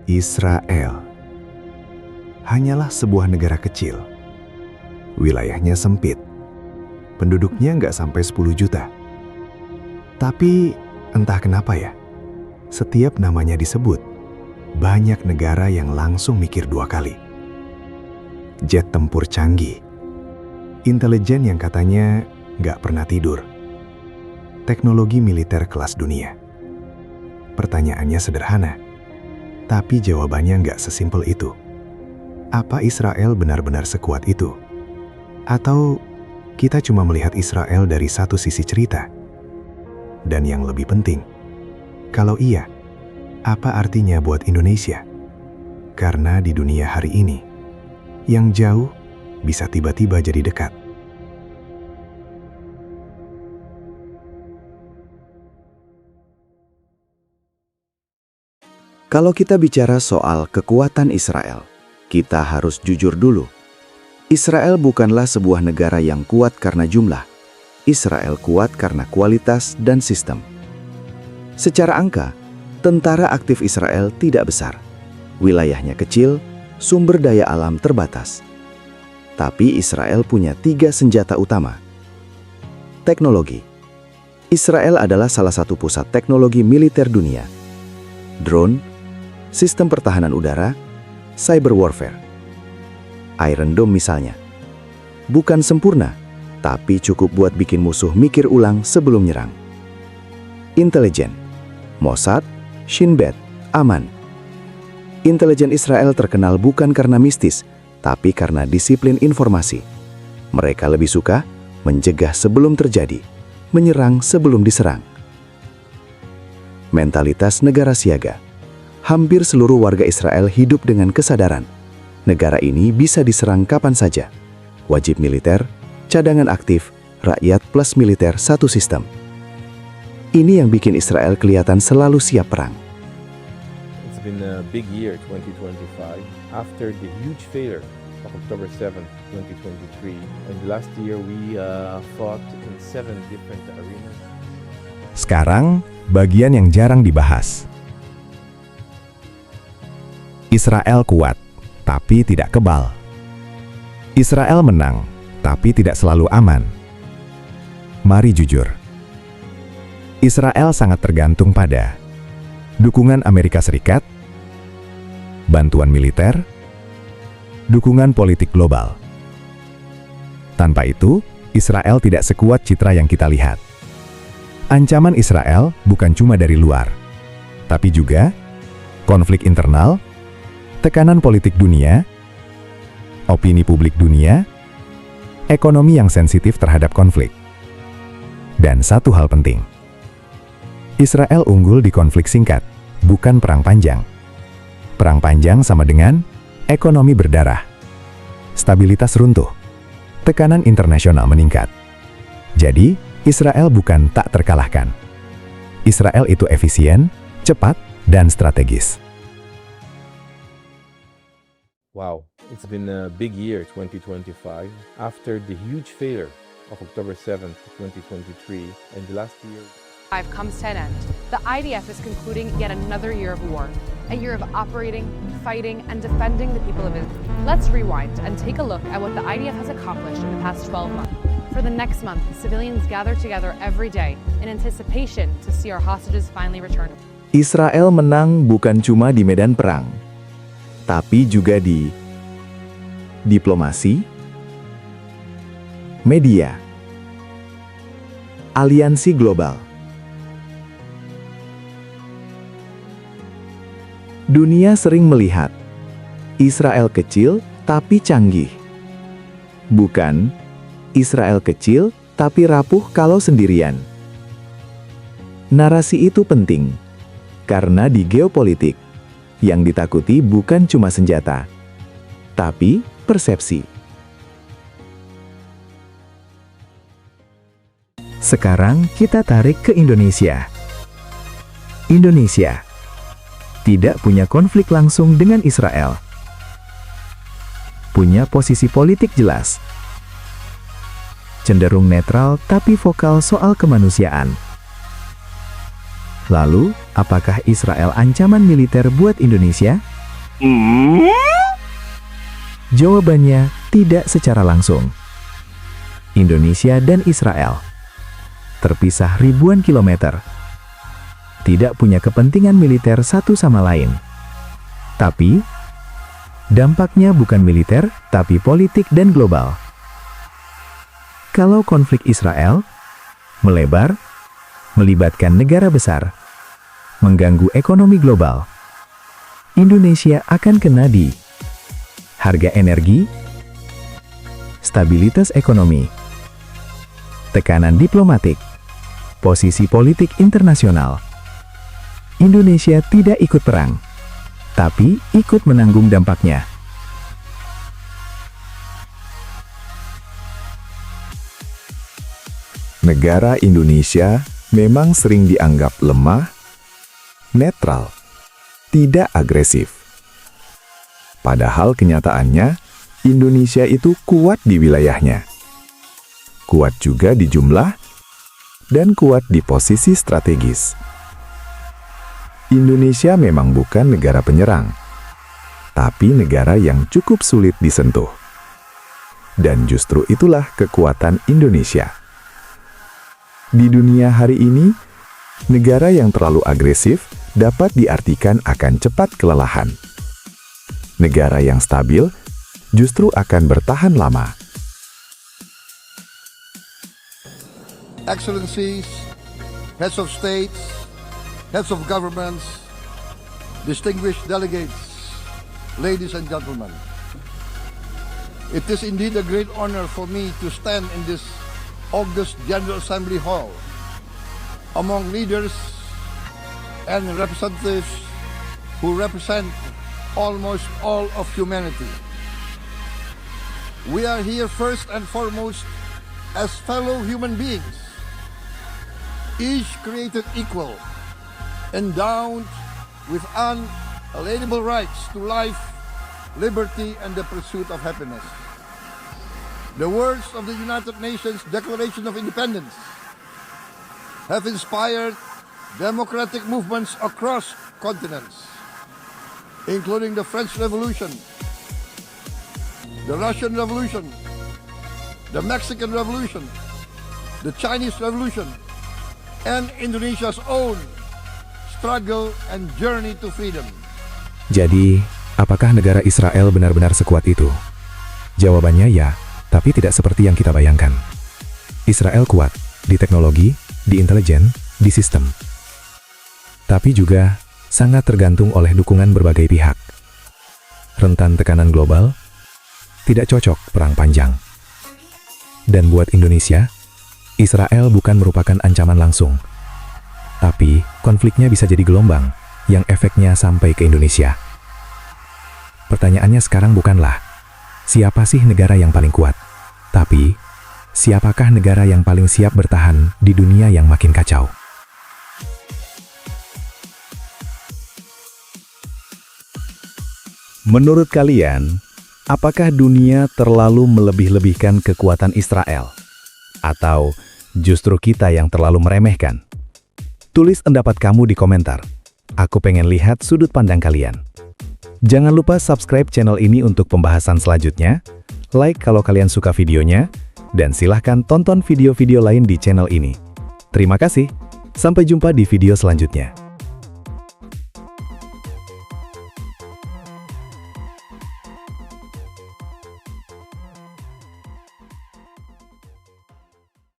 Israel hanyalah sebuah negara kecil. Wilayahnya sempit. Penduduknya nggak sampai 10 juta. Tapi entah kenapa ya, setiap namanya disebut, banyak negara yang langsung mikir 2 kali. Jet tempur canggih, intelijen yang katanya nggak pernah tidur, teknologi militer kelas dunia. Pertanyaannya sederhana, tapi jawabannya nggak sesimpel itu. Apa Israel benar-benar sekuat itu? Atau kita cuma melihat Israel dari satu sisi cerita? Dan yang lebih penting, kalau iya, apa artinya buat Indonesia? Karena di dunia hari ini, yang jauh bisa tiba-tiba jadi dekat. Kalau kita bicara soal kekuatan Israel, kita harus jujur dulu. Israel bukanlah sebuah negara yang kuat karena jumlah. Israel kuat karena kualitas dan sistem. Secara angka, tentara aktif Israel tidak besar. Wilayahnya kecil, sumber daya alam terbatas. Tapi Israel punya 3 senjata utama. Teknologi. Israel adalah salah satu pusat teknologi militer dunia. Drone, sistem pertahanan udara, cyber warfare. Iron Dome misalnya. Bukan sempurna, tapi cukup buat bikin musuh mikir ulang sebelum nyerang. Intelijen. Mossad, Shin Bet, aman. Intelijen Israel terkenal bukan karena mistis, tapi karena disiplin informasi. Mereka lebih suka mencegah sebelum terjadi, menyerang sebelum diserang. Mentalitas negara siaga. Hampir seluruh warga Israel hidup dengan kesadaran. Negara ini bisa diserang kapan saja. Wajib militer, cadangan aktif, rakyat plus militer satu sistem. Ini yang bikin Israel kelihatan selalu siap perang. It's been a big year, 2025, after the huge failure of October 7, 2023. And last year we fought in 7 different arenas. Sekarang, bagian yang jarang dibahas. Israel kuat, tapi tidak kebal. Israel menang, tapi tidak selalu aman. Mari jujur. Israel sangat tergantung pada dukungan Amerika Serikat, bantuan militer, dukungan politik global. Tanpa itu, Israel tidak sekuat citra yang kita lihat. Ancaman Israel bukan cuma dari luar, tapi juga konflik internal, tekanan politik dunia, opini publik dunia, ekonomi yang sensitif terhadap konflik. Dan satu hal penting, Israel unggul di konflik singkat, bukan perang panjang. Perang panjang sama dengan ekonomi berdarah, stabilitas runtuh, tekanan internasional meningkat. Jadi, Israel bukan tak terkalahkan. Israel itu efisien, cepat, dan strategis. Wow, it's been a big year, 2025, after the huge failure of October 7, 2023, and last year comes to an end. The IDF is concluding yet another year of war, a year of operating, fighting, and defending the people of Israel. Let's rewind and take a look at what the IDF has accomplished in the past 12 months. For the next month, civilians gather together every day in anticipation to see our hostages finally returned. Israel menang bukan cuma di medan perang, tapi juga di diplomasi, media, aliansi global. Dunia sering melihat Israel kecil tapi canggih. Bukan Israel kecil tapi rapuh kalau sendirian. Narasi itu penting karena di geopolitik yang ditakuti bukan cuma senjata, tapi persepsi. Sekarang kita tarik ke Indonesia. Indonesia tidak punya konflik langsung dengan Israel. Punya posisi politik jelas. Cenderung netral tapi vokal soal kemanusiaan. Lalu, apakah Israel ancaman militer buat Indonesia? Jawabannya tidak secara langsung. Indonesia dan Israel terpisah ribuan kilometer, tidak punya kepentingan militer satu sama lain. Tapi, dampaknya bukan militer, tapi politik dan global. Kalau konflik Israel melebar, melibatkan negara besar, mengganggu ekonomi global, Indonesia akan kena di harga energi, stabilitas ekonomi, tekanan diplomatik, posisi politik internasional. Indonesia tidak ikut perang, tapi ikut menanggung dampaknya. Negara Indonesia memang sering dianggap lemah, netral, tidak agresif. Padahal kenyataannya, Indonesia itu kuat di wilayahnya. Kuat juga di jumlah, dan kuat di posisi strategis. Indonesia memang bukan negara penyerang, tapi negara yang cukup sulit disentuh. Dan justru itulah kekuatan Indonesia. Di dunia hari ini, negara yang terlalu agresif dapat diartikan akan cepat kelelahan. Negara yang stabil justru akan bertahan lama. Excellencies, heads of states, heads of governments, distinguished delegates, ladies and gentlemen. It is indeed a great honor for me to stand in this august General Assembly Hall among leaders and representatives who represent almost all of humanity. We are here first and foremost as fellow human beings, each created equal, endowed with unalienable rights to life, liberty, and the pursuit of happiness. The words of the United Nations Declaration of Independence have inspired democratic movements across continents, including the French Revolution, the Russian Revolution, the Mexican Revolution, the Chinese Revolution, and Indonesia's own struggle and journey to freedom. Jadi, apakah negara Israel benar-benar sekuat itu? Jawabannya ya, tapi tidak seperti yang kita bayangkan. Israel kuat di teknologi, di intelijen, di sistem. Tapi juga sangat tergantung oleh dukungan berbagai pihak. Rentan tekanan global, tidak cocok perang panjang. Dan buat Indonesia, Israel bukan merupakan ancaman langsung. Tapi konfliknya bisa jadi gelombang yang efeknya sampai ke Indonesia. Pertanyaannya sekarang bukanlah siapa sih negara yang paling kuat, tapi siapakah negara yang paling siap bertahan di dunia yang makin kacau. Menurut kalian, apakah dunia terlalu melebih-lebihkan kekuatan Israel? Atau justru kita yang terlalu meremehkan? Tulis pendapat kamu di komentar. Aku pengen lihat sudut pandang kalian. Jangan lupa subscribe channel ini untuk pembahasan selanjutnya, like kalau kalian suka videonya, dan silahkan tonton video-video lain di channel ini. Terima kasih, sampai jumpa di video selanjutnya.